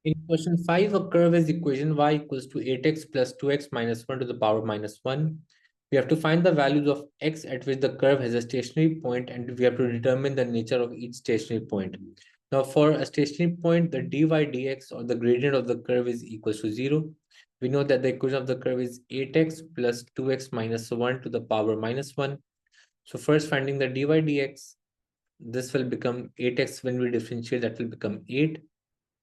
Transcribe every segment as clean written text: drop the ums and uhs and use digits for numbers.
In question 5, a curve is equation y equals to 8x plus 2x minus 1 to the power minus 1. We have to find the values of x at which the curve has a stationary point, and we have to determine the nature of each stationary point. Now, for a stationary point, the dy dx or the gradient of the curve is equals to 0. We know that the equation of the curve is 8x plus 2x minus 1 to the power minus 1. So first finding the dy dx, this will become 8x when we differentiate, that will become 8.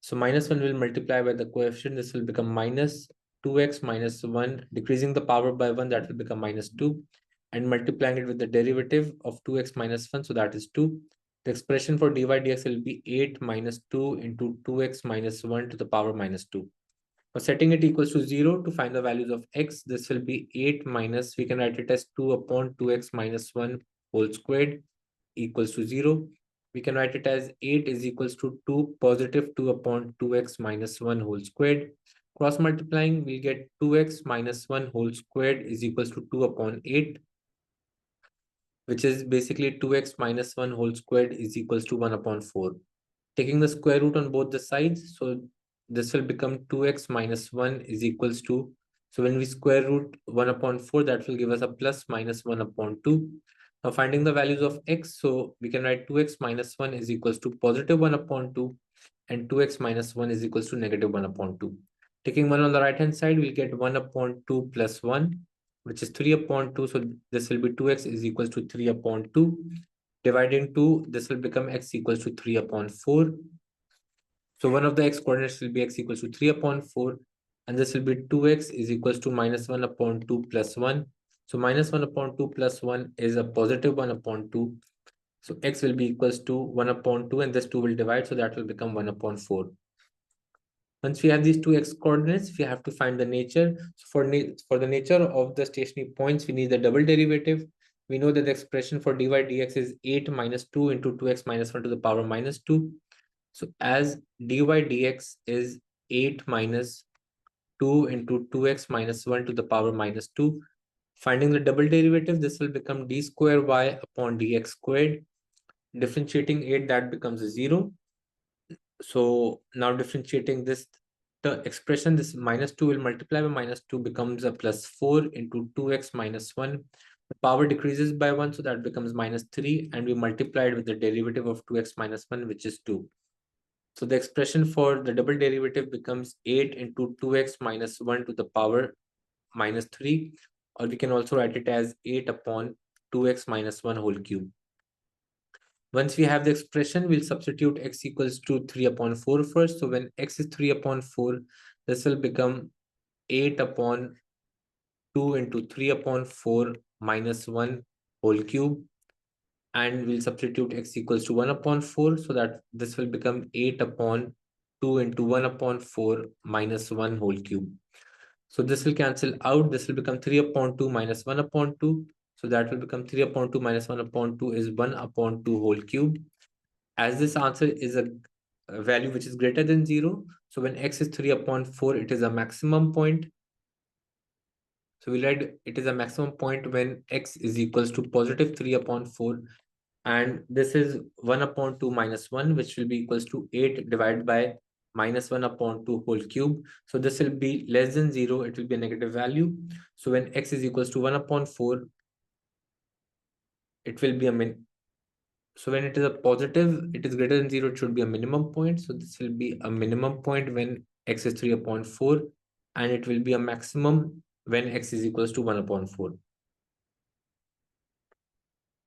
So minus 1 will multiply by the coefficient. This will become minus 2x minus 1, decreasing the power by 1, that will become minus 2. And multiplying it with the derivative of 2x minus 1, so that is 2. The expression for dy dx will be 8 minus 2 into 2x minus 1 to the power minus 2. Now setting it equals to 0 to find the values of x, this will be 8 minus, we can write it as 2 upon 2x minus 1 whole squared equals to 0. We can write it as 8 is equals to 2 positive 2 upon 2x minus 1 whole squared. Cross multiplying, we'll get 2x minus 1 whole squared is equals to 2 upon 8, which is basically 2x minus 1 whole squared is equals to 1 upon 4. Taking the square root on both the sides, so this will become 2x minus 1 is equals to, so when we square root 1 upon 4, that will give us a plus minus 1 upon 2. Now finding the values of x, so we can write 2x minus 1 is equals to positive 1 upon 2 and 2x minus 1 is equals to negative 1 upon 2. Taking 1 on the right hand side, we'll get 1 upon 2 plus 1, which is 3 upon 2. So this will be 2x is equals to 3 upon 2. Dividing 2, this will become x equals to 3 upon 4. So one of the x coordinates will be x equals to 3 upon 4. And this will be 2x is equals to minus 1 upon 2 plus 1. So minus 1 upon 2 plus 1 is a positive 1 upon 2. So x will be equals to 1 upon 2 and this 2 will divide. So that will become 1 upon 4. Once we have these two x coordinates, we have to find the nature. So for the nature of the stationary points, we need the double derivative. We know that the expression for dy dx is 8 minus 2 into 2x minus 1 to the power minus 2. So as dy dx is 8 minus 2 into 2x minus 1 to the power minus 2, finding the double derivative, this will become d square y upon dx squared. Differentiating 8, that becomes 0. So now differentiating this, the expression, this minus 2 will multiply by minus 2 becomes a plus 4 into 2x minus 1. The power decreases by 1, so that becomes minus 3. And we multiplied with the derivative of 2x minus 1, which is 2. So the expression for the double derivative becomes 8 into 2x minus 1 to the power minus 3. Or we can also write it as 8 upon 2x minus 1 whole cube. Once we have the expression, we'll substitute x equals to 3 upon 4 first. So when x is 3 upon 4, this will become 8 upon 2 into 3 upon 4 minus 1 whole cube. And we'll substitute x equals to 1 upon 4. So that this will become 8 upon 2 into 1 upon 4 minus 1 whole cube. So this will cancel out. This will become 3 upon 2 minus 1 upon 2. So that will become 3 upon 2 minus 1 upon 2 is 1 upon 2 whole cube. As this answer is a value which is greater than 0, so when x is 3 upon 4, it is a maximum point. So we write it is a maximum point when x is equals to positive 3 upon 4. And this is 1 upon 2 minus 1, which will be equals to 8 divided by minus 1 upon 2 whole cube. So this will be less than 0. It will be a negative value. So when x is equals to 1 upon 4, it will be a so when it is a positive, it is greater than 0, it should be a minimum point. So this will be a minimum point when x is 3 upon 4. And it will be a maximum when x is equals to 1 upon 4.